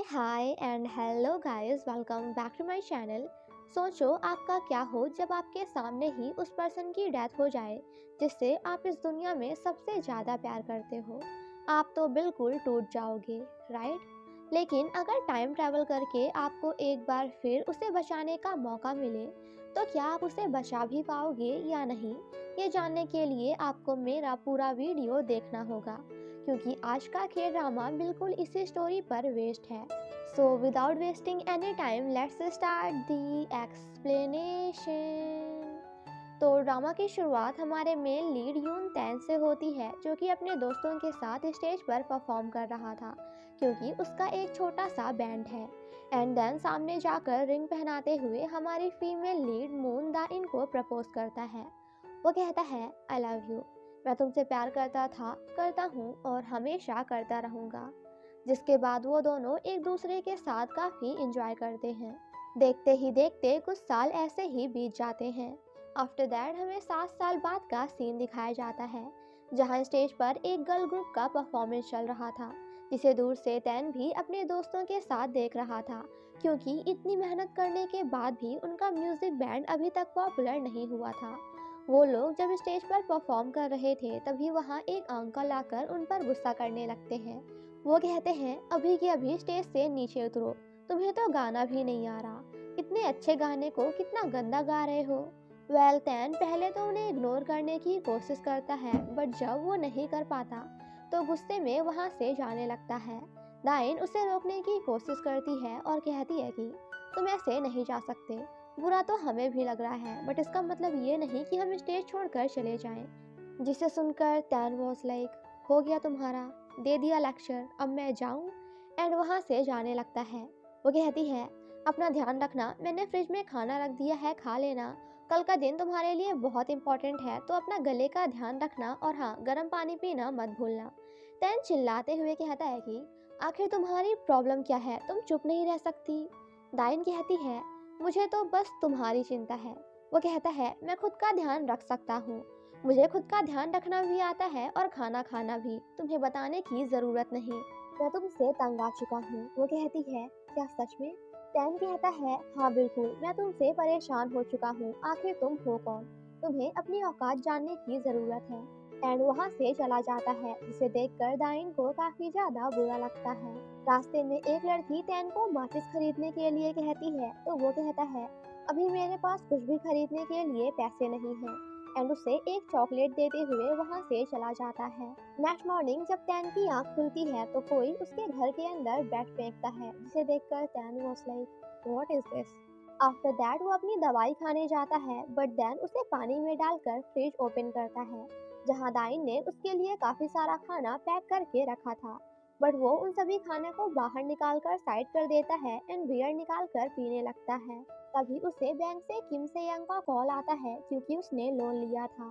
Hi and hello guys, welcome back to my channel. सोचो आपका क्या हो जब आपके सामने ही उस पर्सन की डेथ हो जाए जिससे आप इस दुनिया में सबसे ज़्यादा प्यार करते हो। आप तो बिल्कुल टूट जाओगे, राइट? लेकिन अगर टाइम ट्रैवल करके आपको एक बार फिर उसे बचाने का मौका मिले तो क्या आप उसे बचा भी पाओगे या नहीं? ये जानने के लिए आपको मेरा पूरा वीडियो देखना होगा, क्योंकि आज का खेल ड्रामा बिल्कुल इसी स्टोरी पर बेस्ड है। So without wasting any time let's start the explanation. तो ड्रामा की शुरुआत हमारे मेन लीड यून तैन से होती है, जो कि अपने दोस्तों के साथ स्टेज पर परफॉर्म कर रहा था क्योंकि उसका एक छोटा सा बैंड है। एंड देन सामने जाकर रिंग पहनाते हुए हमारी फीमेल लीड मून दा इनको प्रपोज करता है। वो कहता है, आई लव यू। मैं तुमसे प्यार करता हूँ और हमेशा करता रहूँगा। जिसके बाद वो दोनों एक दूसरे के साथ काफ़ी इंजॉय करते हैं। देखते ही देखते कुछ साल ऐसे ही बीत जाते हैं। आफ्टर दैट हमें 7 साल बाद का सीन दिखाया जाता है, जहाँ स्टेज पर एक गर्ल ग्रुप का परफॉर्मेंस चल रहा था, जिसे दूर से तैन भी अपने दोस्तों के साथ देख रहा था, क्योंकि इतनी मेहनत करने के बाद भी उनका म्यूजिक बैंड अभी तक पॉपुलर नहीं हुआ था। वो लोग जब स्टेज पर परफॉर्म कर रहे थे तभी वहाँ एक अंकल आकर उन पर गुस्सा करने लगते हैं। वो कहते हैं, अभी के अभी स्टेज से नीचे उतरो, तुम्हें तो गाना भी नहीं आ रहा, इतने अच्छे गाने को कितना गंदा गा रहे हो। वेल तैन पहले तो उन्हें इग्नोर करने की कोशिश करता है, बट जब वो नहीं कर पाता तो गुस्से में वहाँ से जाने लगता है। दाइन उसे रोकने की कोशिश करती है और कहती है कि तुम ऐसे नहीं जा सकते, बुरा तो हमें भी लग रहा है, बट इसका मतलब ये नहीं कि हम स्टेज छोड़कर चले जाएं। जिसे सुनकर तैन वॉज लाइक, हो गया तुम्हारा, दे दिया लेक्चर, अब मैं जाऊं? एंड वहाँ से जाने लगता है। वो कहती है, अपना ध्यान रखना, मैंने फ्रिज में खाना रख दिया है, खा लेना, कल का दिन तुम्हारे लिए बहुत इंपॉर्टेंट है, तो अपना गले का ध्यान रखना, और हाँ, गर्म पानी पीना मत भूलना। तैन चिल्लाते हुए कहता है कि आखिर तुम्हारी प्रॉब्लम क्या है, तुम चुप नहीं रह सकती? दाइन कहती है, मुझे तो बस तुम्हारी चिंता है। वो कहता है, मैं खुद का ध्यान रख सकता हूँ, मुझे खुद का ध्यान रखना भी आता है और खाना खाना भी, तुम्हें बताने की जरूरत नहीं, मैं तुमसे तंग आ चुका हूँ। वो कहती है, क्या सच में? टैन कहता है, हाँ बिल्कुल, मैं तुमसे परेशान हो चुका हूँ, आखिर तुम हो कौन? तुम्हें अपनी औकात जानने की जरूरत है। एंड वहाँ से चला जाता है, जिसे देखकर दाइन को काफी ज्यादा बुरा लगता है। रास्ते में एक लड़की टैन को माचिस खरीदने के लिए कहती है, तो वो कहता है, अभी मेरे पास कुछ भी खरीदने के लिए पैसे नहीं हैं। एंड उसे एक चॉकलेट देते हुए वहाँ से चला जाता है। नेक्स्ट मॉर्निंग जब टैन की आंख खुलती है तो कोई उसके घर के अंदर बैट फेंकता है, जिसे देखकर tan was like, what is this? After that वो अपनी दवाई खाने जाता है, बट देन उसे पानी में डालकर फ्रिज ओपन करता है, जहाँ दाइन ने उसके लिए काफी सारा खाना पैक करके रखा था। बट वो उन सभी खाने को बाहर निकाल कर साइड कर देता है एंड बियर निकाल कर पीने लगता है। तभी उसे बैंक से किम से यंग का कॉल आता है, क्योंकि उसने लोन लिया था।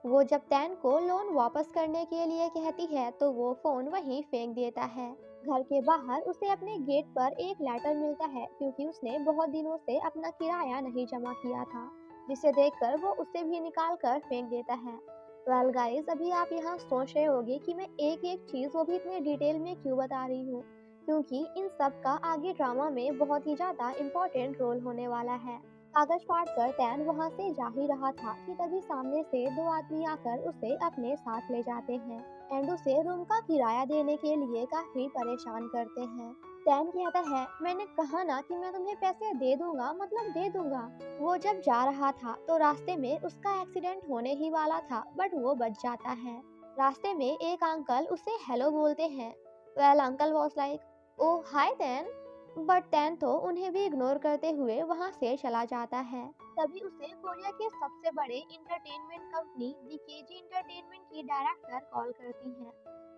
वो जब टैन को लोन वापस करने के लिए कहती है तो वो फोन वहीं फेंक देता है। घर के बाहर उसे अपने गेट पर एक लेटर मिलता है, क्योंकि उसने बहुत दिनों से अपना किराया नहीं जमा किया था, जिसे देखकर वो उसे भी निकाल कर फेंक देता है। वेल गाइस, अभी आप यहाँ सोच रहे होंगे कि मैं एक एक चीज वो भी इतने डिटेल में क्यों बता रही हूँ, क्योंकि इन सब का आगे ड्रामा में बहुत ही ज्यादा इम्पोर्टेंट रोल होने वाला है। कागज फाड़ कर टैन वहाँ से जा ही रहा था कि तभी सामने से दो आदमी आकर उसे अपने साथ ले जाते हैं एंड उसे रूम का किराया देने के लिए काफी परेशान करते हैं। टैन कहता है, मैंने कहा ना कि मैं तुम्हें पैसे दे दूंगा, मतलब दे दूंगा। वो जब जा रहा था तो रास्ते में उसका एक्सीडेंट होने ही वाला था, बट वो बच जाता है। रास्ते में एक अंकल उसे हेलो बोलते हैं। Well uncle was like, oh hi tan. But tan तो उन्हें भी इग्नोर करते हुए वहाँ से चला जाता है। तभी उसे कोरिया के सबसे बड़े इंटरटेनमेंट कंपनी दी केजी इंटरटेनमेंट की डायरेक्टर कॉल करती है।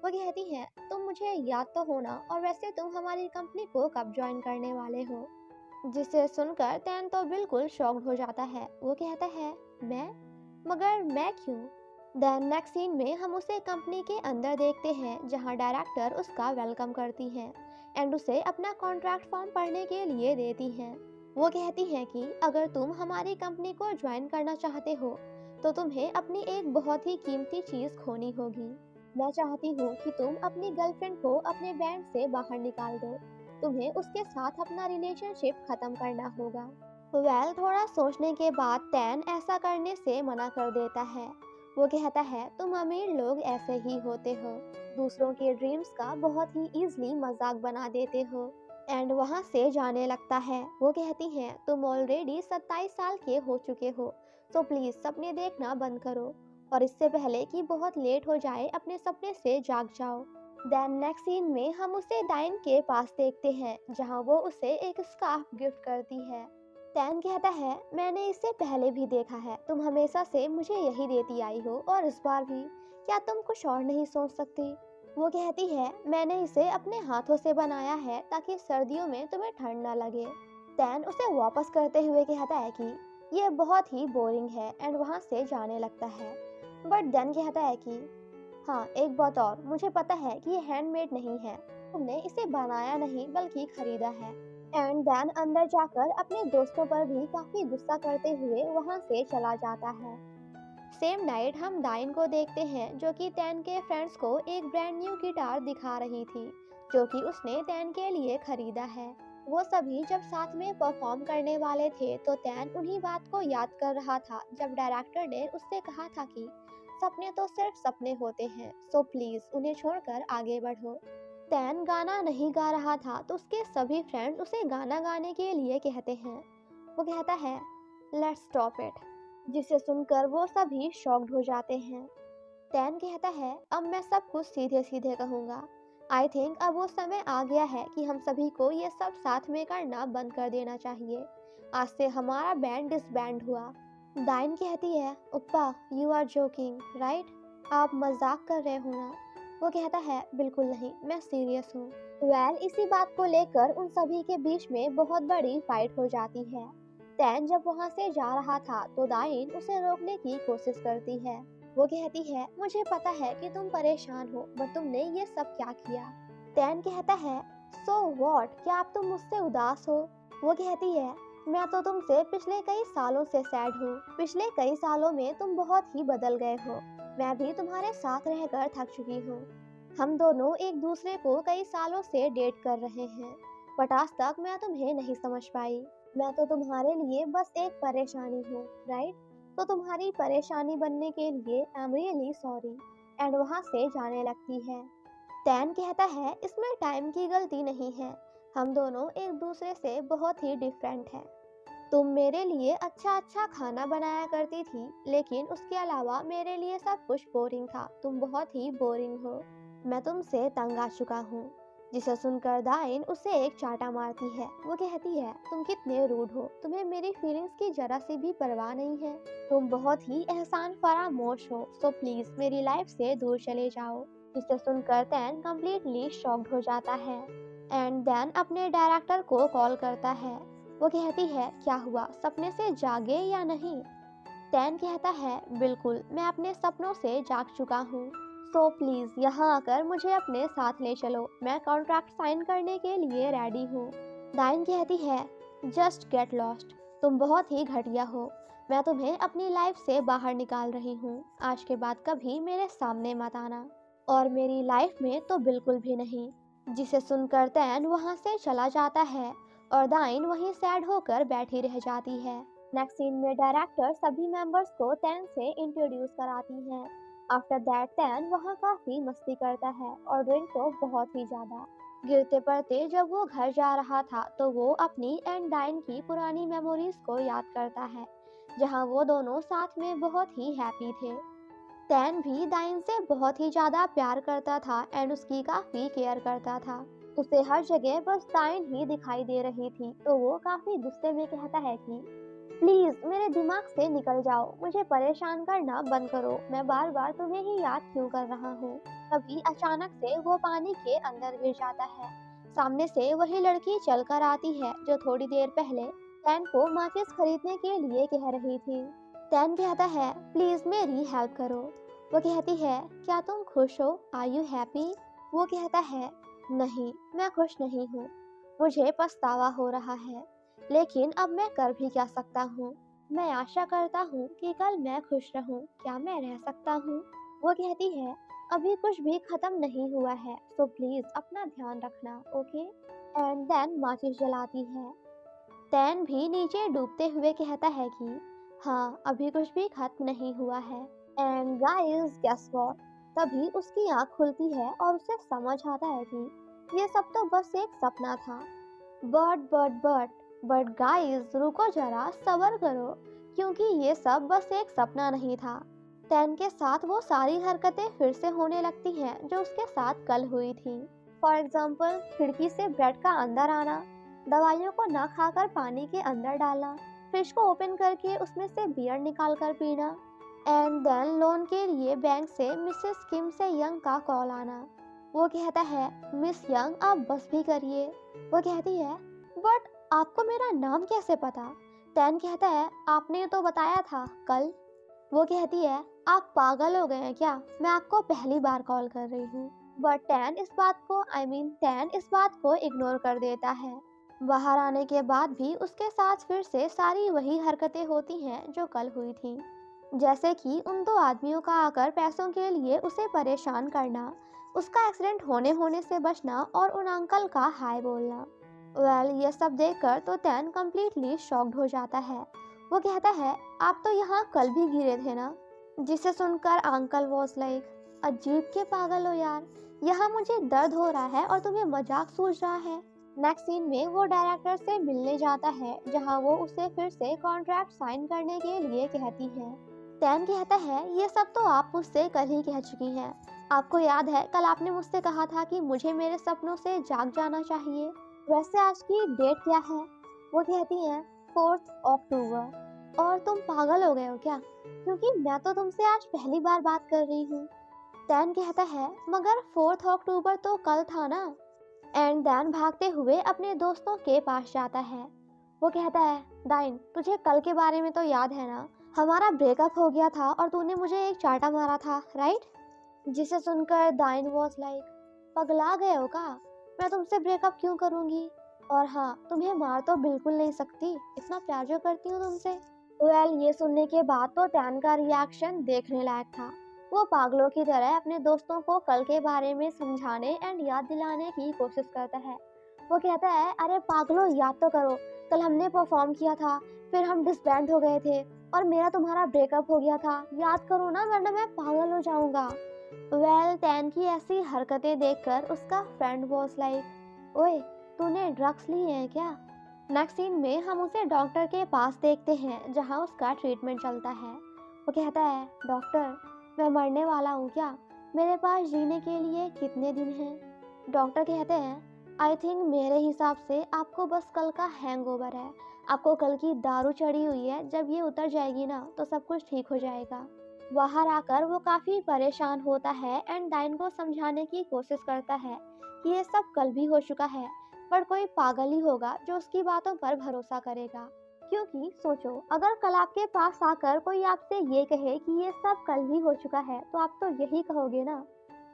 वो कहती है, तुम मुझे याद तो हो ना, और वैसे तुम हमारी कंपनी को कब ज्वाइन करने वाले हो? जिसे सुनकर टैन तो बिल्कुल शॉक्ड हो जाता है। वो कहता है, मैं? मगर मैं क्यों? देन नेक्स्ट सीन में हम उसे कंपनी के अंदर देखते हैं, जहां डायरेक्टर उसका वेलकम करती हैं एंड उसे अपना कॉन्ट्रैक्ट फॉर्म पढ़ने के लिए देती हैं। वो कहती हैं कि अगर तुम हमारी कंपनी को ज्वाइन करना चाहते हो तो तुम्हें अपनी एक बहुत ही कीमती चीज़ खोनी होगी। मैं चाहती हूँ कि तुम अपनी गर्लफ्रेंड को अपने बैंड से बाहर निकाल दो। तुम्हें उसके साथ अपना रिलेशनशिप खत्म करना होगा। थोड़ा सोचने के बाद टैन ऐसा करने से मना कर देता है। वो कहता है तुम अमीर लोग ऐसे ही होते हो, दूसरों के ड्रीम्स का बहुत ही इजीली मजाक बना देते हो। एंड वहाँ से जाने लगता है। वो कहती हैं तुम ऑलरेडी 27 साल के हो चुके हो, तो प्लीज सपने देखना बंद करो, और इससे पहले कि बहुत लेट हो जाए अपने सपने से जाग जाओ। देन नेक्स्ट सीन में हम उसे डाइन के पास देखते हैं, जहाँ वो उसे एक स्कार्फ गिफ्ट करती है। टैन कहता है मैंने इसे पहले भी देखा है, तुम हमेशा से मुझे यही देती आई हो और इस बार भी, क्या तुम कुछ और नहीं सोच सकती? वो कहती है मैंने इसे अपने हाथों से बनाया है ताकि सर्दियों में तुम्हें ठंड ना लगे। टैन उसे वापस करते हुए कहता है कि ये बहुत ही बोरिंग है, एंड वहाँ से जाने लगता है। बट देन कहता है कि हाँ एक बात और, मुझे पता है कि ये हैंडमेड नहीं है, तुमने इसे बनाया नहीं बल्कि खरीदा है। एंड देन अंदर जाकर अपने दोस्तों पर भी काफी गुस्सा करते हुए वहां से चला जाता है। सेम नाइट हम डाइन को देखते हैं, जो कि टैन के फ्रेंड्स को एक ब्रांड न्यू गिटार दिखा रही थी, जो कि उसने टैन के लिए खरीदा है। वो सभी जब साथ में परफॉर्म करने वाले थे तो टैन उन्हीं बात को याद कर रहा था जब डायरेक्टर ने उससे कहा था कि सपने तो सिर्फ सपने होते हैं, सो प्लीज उन्हें छोड़कर आगे बढ़ो। टैन गाना नहीं गा रहा था तो उसके सभी फ्रेंड्स उसे गाना गाने के लिए कहते हैं। वो कहता है लेट्स स्टॉप इट, जिसे सुनकर वो सभी शॉक्ड हो जाते हैं। टैन कहता है अब मैं सब कुछ सीधे सीधे कहूँगा। आई थिंक अब वो समय आ गया है कि हम सभी को ये सब साथ में करना बंद कर देना चाहिए। आज से हमारा बैंड डिसबैंड हुआ। डाइन कहती है उप्पा यू आर जोकिंग राइट, आप मजाक कर रहे हो ना? वो कहता है बिल्कुल नहीं, मैं सीरियस हूँ। इसी बात को लेकर उन सभी के बीच में बहुत बड़ी फाइट हो जाती है। टैन जब वहाँ से जा रहा था तो डाइन उसे रोकने की कोशिश करती है। वो कहती है मुझे पता है कि तुम परेशान हो, बट तुमने ये सब क्या किया? टैन कहता है सो व्हाट, क्या अब तुम मुझसे उदास हो? वो कहती है मैं तो तुमसे पिछले कई सालों से सैड हूँ। पिछले कई सालों में तुम बहुत ही बदल गए हो। मैं भी तुम्हारे साथ रहकर थक चुकी हूँ। हम दोनों एक दूसरे को कई सालों से डेट कर रहे हैं, बट आज तक मैं तुम्हें नहीं समझ पाई। मैं तो तुम्हारे लिए बस एक परेशानी हूँ, राइट? तो तुम्हारी परेशानी बनने के लिए I am really sorry. And वहाँ से जाने लगती है। टैन कहता है इसमें टाइम की गलती नहीं है, हम दोनों एक दूसरे से बहुत ही डिफरेंट हैं। तुम मेरे लिए अच्छा अच्छा खाना बनाया करती थी, लेकिन उसके अलावा मेरे लिए सब कुछ बोरिंग था। तुम बहुत ही बोरिंग हो। मैं तुमसे तंग आ चुका हूँ। जिसे सुनकर डाइन उसे एक चाटा मारती है। वो कहती है तुम कितने रूड हो, तुम्हें मेरी फीलिंग्स की जरा सी भी परवाह नहीं है। तुम बहुत ही एहसान फरामोश हो, सो प्लीज मेरी लाइफ से दूर चले जाओ। जिसे सुनकर टैन कम्प्लीटली शॉक्ड हो जाता है। एंड देन अपने डायरेक्टर को कॉल करता है। वो कहती है क्या हुआ, सपने से जागे या नहीं? टैन कहता है बिल्कुल, मैं अपने सपनों से जाग चुका हूँ। सो प्लीज यहाँ आकर मुझे अपने साथ ले चलो, मैं कॉन्ट्रैक्ट साइन करने के लिए रेडी हूँ। डाइन कहती है जस्ट गेट लॉस्ट, तुम बहुत ही घटिया हो। मैं तुम्हें अपनी लाइफ से बाहर निकाल रही हूँ। आज के बाद कभी मेरे सामने मत आना, और मेरी लाइफ में तो बिल्कुल भी नहीं। जिसे सुनकर टैन वहाँ से चला जाता है और डाइन वहीं सैड होकर बैठी रह जाती है। नेक्स्ट सीन में डायरेक्टर सभी मेंबर्स को टैन से इंट्रोड्यूस कराती है। आफ्टर दैट टैन वहाँ काफी मस्ती करता है और ड्रिंक तो बहुत ही ज्यादा। गिरते पड़ते जब वो घर जा रहा था तो वो अपनी एंड डाइन की पुरानी मेमोरीज को याद करता है, जहाँ वो दोनों साथ में बहुत ही हैप्पी थे। टैन भी डाइन से बहुत ही ज्यादा प्यार करता था एंड उसकी काफी केयर करता था। उसे हर जगह बस डाइन ही दिखाई दे रही थी, तो वो काफी गुस्से में कहता है कि प्लीज मेरे दिमाग से निकल जाओ, मुझे परेशान करना बंद करो, मैं बार बार तुम्हें ही याद क्यों कर रहा हूँ? तभी अचानक से वो पानी के अंदर गिर जाता है। सामने से वही लड़की चलकर आती है जो थोड़ी देर पहले टैन को माचिस खरीदने के लिए कह रही थी। टैन कहता है प्लीज मेरी हेल्प करो। वो कहती है क्या तुम खुश हो, आर यू हैप्पी? वो कहता है नहीं, मैं खुश नहीं हूँ, मुझे पछतावा हो रहा है, लेकिन अब मैं कर भी क्या सकता हूँ? मैं आशा करता हूँ कि कल मैं खुश रहूँ, क्या मैं रह सकता हूँ? वो कहती है अभी कुछ भी खत्म नहीं हुआ है, सो प्लीज अपना ध्यान रखना, ओके? एंड देन माचिस जलाती है। टैन भी नीचे डूबते हुए कहता है कि हाँ, अभी कुछ भी खत्म नहीं हुआ है। एंड गाइस गेस व्हाट, तभी उसकी आँख खुलती है और उसे समझ आता है कि ये सब तो बस एक सपना था। बट गाइस रुको जरा, सब्र करो, क्योंकि ये सब बस एक सपना नहीं था। टैन के साथ वो सारी हरकतें फिर से होने लगती हैं जो उसके साथ कल हुई थी। फॉर एग्जाम्पल, खिड़की से ब्रेड का अंदर आना, दवाइयों को न खाकर पानी के अंदर डालना, फ्रिज को ओपन करके उसमें से बियर निकाल कर पीना, एंड देन लोन के लिए बैंक से मिसेस किम से यंग का कॉल आना। वो कहता है, मिस यंग आप बस भी करिए। वो कहती है, बट आपको मेरा नाम कैसे पता? टैन कहता है, आपने तो बताया था कल। वो कहती है, आप पागल हो गए हैं क्या? मैं आपको पहली बार कॉल कर रही हूँ। बट टैन इस बात को इग्नोर कर देता है। बाहर आने के बाद भी उसके साथ फिर से सारी वही हरकतें होती हैं जो कल हुई थी, जैसे कि उन दो आदमियों का आकर पैसों के लिए उसे परेशान करना, उसका एक्सीडेंट होने से बचना और उन अंकल का हाय बोलना। ये सब देखकर तो टैन कम्प्लीटली शॉक्ड हो जाता है। वो कहता है, आप तो यहाँ कल भी गिरे थे ना? जिसे सुनकर अंकल वॉज लाइक, अजीब के पागल हो यार, यहाँ मुझे दर्द हो रहा है और तुम्हें मजाक सूझ रहा है। नेक्स्ट सीन में वो डायरेक्टर से मिलने जाता है, जहाँ वो उसे फिर से कॉन्ट्रैक्ट साइन करने के लिए कहती है। टैन कहता है, ये सब तो आप मुझसे कल ही कह चुकी हैं। आपको याद है कल आपने मुझसे कहा था कि मुझे मेरे सपनों से जाग जाना चाहिए। वैसे आज की डेट क्या है? वो कहती है 4 अक्टूबर। और तुम पागल हो गए हो क्या? क्योंकि मैं तो तुमसे आज पहली बार बात कर रही हूँ। टैन कहता है, मगर 4 अक्टूबर तो कल था ना? एंड डैन भागते हुए अपने दोस्तों के पास जाता है। वो कहता है, डाइन तुझे कल के बारे में तो याद है ना? हमारा ब्रेकअप हो गया था और तूने मुझे एक चांटा मारा था, राइट? जिसे सुनकर डाइन वॉज लाइक, पगला गए हो का? मैं तुमसे ब्रेकअप क्यों करूंगी? और हाँ, तुम्हें मार तो बिल्कुल नहीं सकती, इतना प्यार जो करती हूँ तुमसे। ये सुनने के बाद तो टैन का रिएक्शन देखने लायक था। वो पागलों की तरह अपने दोस्तों को कल के बारे में समझाने एंड याद दिलाने की कोशिश करता है। वो कहता है, अरे पागलों याद तो करो, कल हमने परफॉर्म किया था, फिर हम डिसबैंड हो गए थे और मेरा तुम्हारा ब्रेकअप हो गया था, याद करो ना वरना मैं पागल हो जाऊंगा। टैन की ऐसी हरकतें देखकर उसका फ्रेंड वॉज लाइक, ओए तूने ड्रग्स लिए हैं क्या? नेक्स्ट सीन में हम उसे डॉक्टर के पास देखते हैं, जहां उसका ट्रीटमेंट चलता है। वो कहता है, डॉक्टर मैं मरने वाला हूँ क्या? मेरे पास जीने के लिए कितने दिन हैं? डॉक्टर कहते हैं, आई थिंक मेरे हिसाब से आपको बस कल का हैंगओवर है। आपको कल की दारू चढ़ी हुई है, जब ये उतर जाएगी ना तो सब कुछ ठीक हो जाएगा। बाहर आकर वो काफ़ी परेशान होता है एंड डाइन को समझाने की कोशिश करता है कि ये सब कल भी हो चुका है, पर कोई पागल ही होगा जो उसकी बातों पर भरोसा करेगा। क्योंकि सोचो, अगर कल आपके पास आकर कोई आपसे ये कहे कि ये सब कल भी हो चुका है, तो आप तो यही कहोगे ना,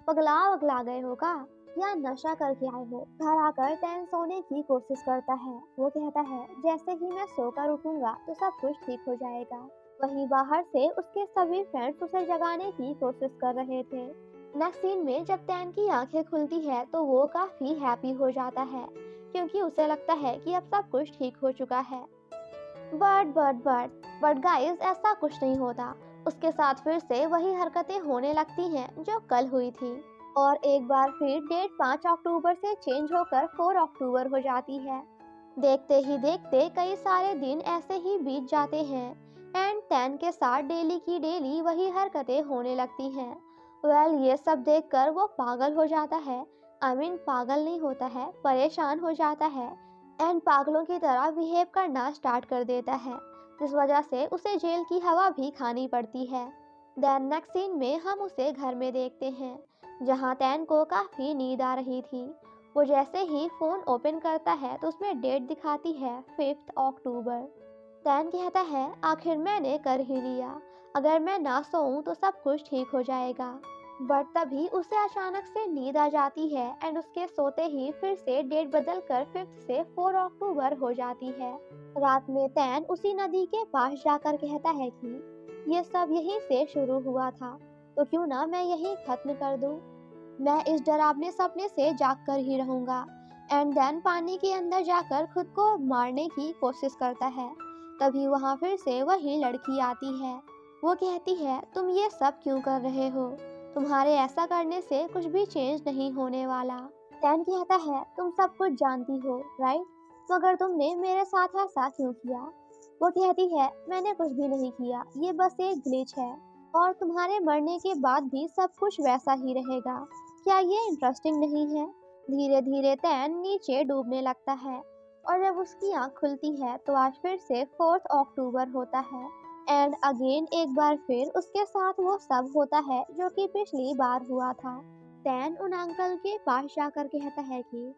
पगला वगला गए हो का, या नशा करके आए हो। घर आकर टैन सोने की कोशिश करता है। वो कहता है, जैसे ही मैं सोकर उठूंगा तो सब कुछ ठीक हो जाएगा। वहीं बाहर से उसके सभी फ्रेंड्स उसे जगाने की कोशिश कर रहे थे। नेक्स्ट सीन में जब टैन की आंखें खुलती है तो वो काफी हैप्पी हो जाता है, क्योंकि उसे लगता है कि अब सब कुछ ठीक हो चुका है। बट गाइस ऐसा कुछ नहीं होता। उसके साथ फिर से वही हरकतें होने लगती हैं जो कल हुई थी, और एक बार फिर डेट 5 अक्टूबर से चेंज होकर 4 अक्टूबर हो जाती है। देखते ही देखते कई सारे दिन ऐसे ही बीत जाते हैं एंड टैन के साथ डेली की डेली वही हरकतें होने लगती हैं। ये सब देखकर वो पागल हो जाता है। पागल नहीं होता है, परेशान हो जाता है एंड पागलों की तरह बिहेव करना स्टार्ट कर देता है, जिस वजह से उसे जेल की हवा भी खानी पड़ती है। देन नेक्स्ट सीन में हम उसे घर में देखते हैं, जहां टैन को काफ़ी नींद आ रही थी। वो जैसे ही फ़ोन ओपन करता है तो उसमें डेट दिखाती है 5 अक्टूबर। टैन कहता है, आखिर मैंने कर ही लिया, अगर मैं ना सोऊं तो सब कुछ ठीक हो जाएगा। बट तभी उसे अचानक से नींद आ जाती है एंड उसके सोते ही फिर से डेट बदल कर 5 से 4 अक्टूबर हो जाती है। रात में टैन उसी नदी के पास जाकर कहता है कि ये सब यहीं से शुरू हुआ था, तो क्यों ना मैं यही खत्म कर दूं। मैं इस डरावने सपने से जाग कर ही रहूंगा। एंड देन पानी के अंदर जाकर खुद को मारने की कोशिश करता है। तभी वहाँ फिर से वही लड़की आती है। वो कहती है, तुम ये सब क्यों कर रहे हो? तुम्हारे ऐसा करने से कुछ भी चेंज नहीं होने वाला। डैन कहता है, तुम सब कुछ जानती हो, राइट? मगर तुमने मेरे साथ ऐसा क्यों किया? वो कहती है, मैंने कुछ भी नहीं किया, ये बस एक ग्लिच है और तुम्हारे मरने के बाद भी सब कुछ वैसा ही रहेगा। क्या ये इंटरेस्टिंग नहीं है? धीरे धीरे तैन नीचे डूबने लगता है और जब उसकी आंख खुलती है तो आज फिर से 4 अक्टूबर होता है। एंड अगेन एक बार फिर उसके साथ वो सब होता है जो कि पिछली बार हुआ था। तैन उन अंकल के पास जाकर कहता है कि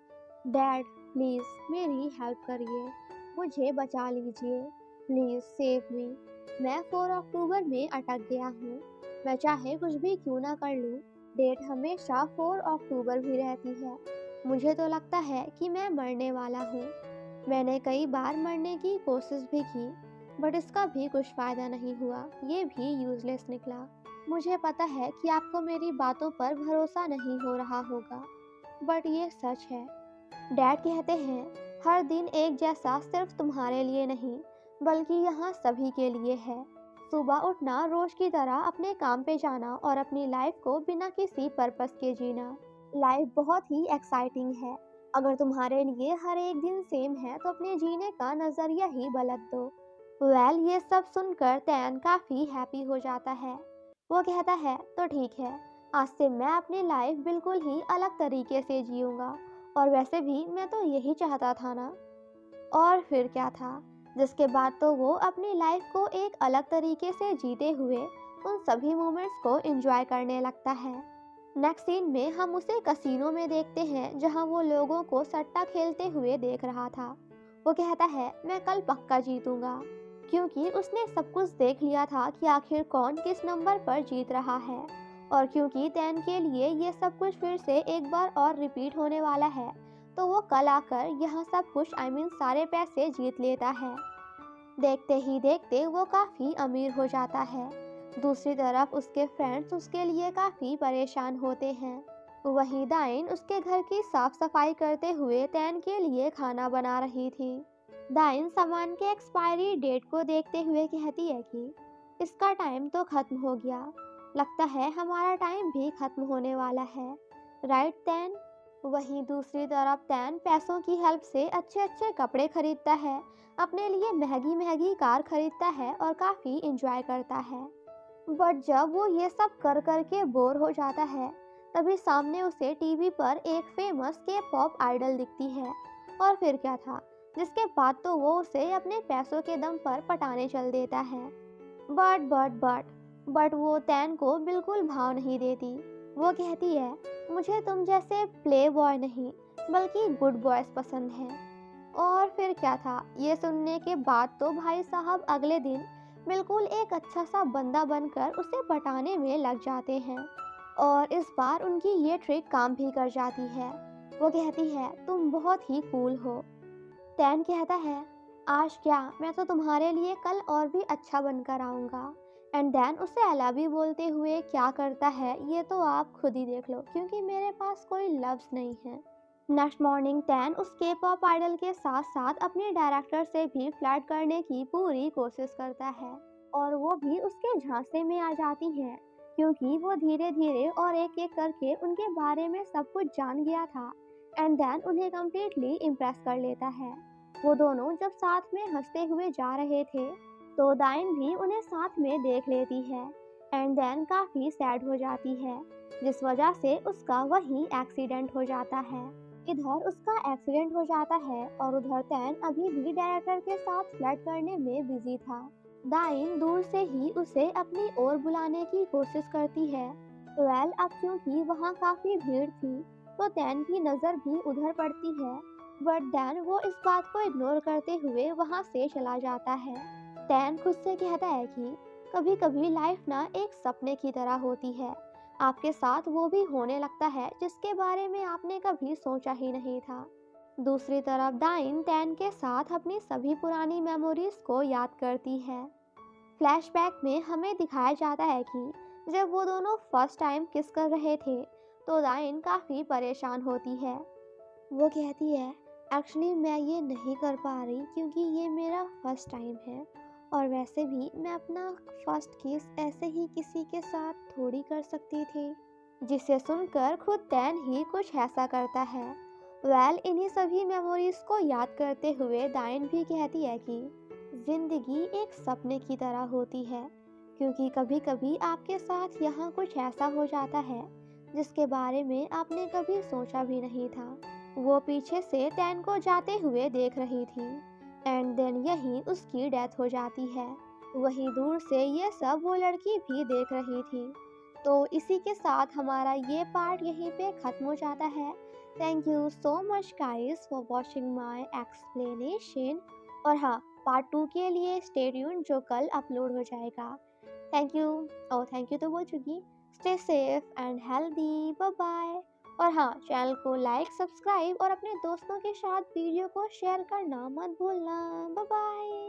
डैड प्लीज मेरी हेल्प करिए, मुझे बचा लीजिए, प्लीज सेव मी। मैं 4 अक्टूबर में अटक गया हूँ। मैं चाहे कुछ भी क्यों ना कर लूँ, डेट हमेशा 4 अक्टूबर भी रहती है। मुझे तो लगता है कि मैं मरने वाला हूँ। मैंने कई बार मरने की कोशिश भी की, बट इसका भी कुछ फ़ायदा नहीं हुआ, ये भी यूज़लेस निकला। मुझे पता है कि आपको मेरी बातों पर भरोसा नहीं हो रहा होगा, बट ये सच है। डैड कहते हैं, हर दिन एक जैसा सिर्फ तुम्हारे लिए नहीं, बल्कि यहाँ सभी के लिए है। सुबह उठना, रोज की तरह अपने काम पे जाना और अपनी लाइफ को बिना किसी पर्पस के जीना। लाइफ बहुत ही एक्साइटिंग है। अगर तुम्हारे लिए हर एक दिन सेम है तो अपने जीने का नज़रिया ही बदल दो। ये सब सुनकर तैन काफ़ी हैप्पी हो जाता है। वो कहता है, तो ठीक है, आज से मैं अपनी लाइफ बिल्कुल ही अलग तरीके से जीऊँगा। और वैसे भी मैं तो यही चाहता था ना। और फिर क्या था, जिसके बाद तो वो अपनी लाइफ को एक अलग तरीके से जीते हुए उन सभी मोमेंट्स को एंजॉय करने लगता है। नेक्स्ट सीन में हम उसे कसीनो में देखते हैं जहां वो लोगों को सट्टा खेलते हुए देख रहा था। वो कहता है, मैं कल पक्का जीतूंगा, क्योंकि उसने सब कुछ देख लिया था कि आखिर कौन किस नंबर पर जीत रहा है। और क्योंकि तैन के लिए ये सब कुछ फिर से एक बार और रिपीट होने वाला है, तो वो कल आकर यह सब कुछ सारे पैसे जीत लेता है। देखते ही देखते वो काफ़ी अमीर हो जाता है। दूसरी तरफ उसके फ्रेंड्स उसके लिए काफ़ी परेशान होते हैं। वहीं दाइन उसके घर की साफ सफाई करते हुए तैन के लिए खाना बना रही थी। दाइन सामान के एक्सपायरी डेट को देखते हुए कहती है कि इसका टाइम तो खत्म हो गया, लगता है हमारा टाइम भी खत्म होने वाला है, राइट तैन? वहीं दूसरी तरफ तैन पैसों की हेल्प से अच्छे अच्छे कपड़े खरीदता है, अपने लिए महंगी महंगी कार खरीदता है और काफ़ी इंजॉय करता है। बट जब वो ये सब कर कर के बोर हो जाता है, तभी सामने उसे टीवी पर एक फेमस के पॉप आइडल दिखती है। और फिर क्या था, जिसके बाद तो वो उसे अपने पैसों के दम पर पटाने चल देता है। बट वो तैन को बिल्कुल भाव नहीं देती। वो कहती है, मुझे तुम जैसे प्ले बॉय नहीं, बल्कि गुड बॉयज पसंद हैं। और फिर क्या था, ये सुनने के बाद तो भाई साहब अगले दिन बिल्कुल एक अच्छा सा बंदा बनकर उसे पटाने में लग जाते हैं। और इस बार उनकी ये ट्रिक काम भी कर जाती है। वो कहती है, तुम बहुत ही कूल हो। तैन कहता है, आज क्या, मैं तो तुम्हारे लिए कल और भी अच्छा बनकर आऊँगा। एंड देन उसे अला भी बोलते हुए क्या करता है ये तो आप खुद ही देख लो, क्योंकि मेरे पास कोई लफ्ज़ नहीं है। नेक्स्ट मॉर्निंग तैन उस के पॉप आइडल के साथ साथ अपने डायरेक्टर से भी फ्लर्ट करने की पूरी कोशिश करता है और वो भी उसके झांसे में आ जाती हैं, क्योंकि वो धीरे धीरे और एक एक करके उनके बारे में सब कुछ जान गया था। एंड देन उन्हें कम्प्लीटली इम्प्रेस कर लेता है। वो दोनों जब साथ में हंसते हुए जा रहे थे तो दाइन भी उन्हें साथ में देख लेती है। एंड देन काफ़ी सैड हो जाती है, जिस वजह से उसका वहीं एक्सीडेंट हो जाता है। इधर उसका एक्सीडेंट हो जाता है और उधर तैन अभी भी डायरेक्टर के साथ फ्लर्ट करने में बिजी था। दाइन दूर से ही उसे अपनी ओर बुलाने की कोशिश करती है। अब क्योंकि वहाँ काफ़ी भीड़ थी तो तैन की नज़र भी उधर पड़ती है, बट दैन वो इस बात को इग्नोर करते हुए वहाँ से चला जाता है। तैन खुद से कहता है कि कभी कभी लाइफ ना एक सपने की तरह होती है, आपके साथ वो भी होने लगता है जिसके बारे में आपने कभी सोचा ही नहीं था। दूसरी तरफ दाइन तैन के साथ अपनी सभी पुरानी मेमोरीज को याद करती है। फ्लैशबैक में हमें दिखाया जाता है कि जब वो दोनों फर्स्ट टाइम किस कर रहे थे तो दाइन काफ़ी परेशान होती है। वो कहती है, एक्चुअली मैं ये नहीं कर पा रही क्योंकि ये मेरा फर्स्ट टाइम है, और वैसे भी मैं अपना फर्स्ट किस ऐसे ही किसी के साथ थोड़ी कर सकती थी। जिसे सुनकर खुद टैन ही कुछ ऐसा करता है। इन्हीं सभी मेमोरीज को याद करते हुए डायन भी कहती है कि जिंदगी एक सपने की तरह होती है, क्योंकि कभी कभी आपके साथ यहाँ कुछ ऐसा हो जाता है जिसके बारे में आपने कभी सोचा भी नहीं था। वो पीछे से टैन को जाते हुए देख रही थी, एंड देन यहीं उसकी डेथ हो जाती है। वहीं दूर से ये सब वो लड़की भी देख रही थी। तो इसी के साथ हमारा ये पार्ट यहीं पे ख़त्म हो जाता है। Thank you so much guys for watching my explanation. और हाँ, पार्ट 2 के लिए स्टे ट्यून्ड, जो कल अपलोड हो जाएगा। Thank you. और थैंक यू तो बोल चुकी। Stay safe and healthy. Bye bye. और हाँ, चैनल को लाइक, सब्सक्राइब और अपने दोस्तों के साथ वीडियो को शेयर करना मत भूलना। Bye bye.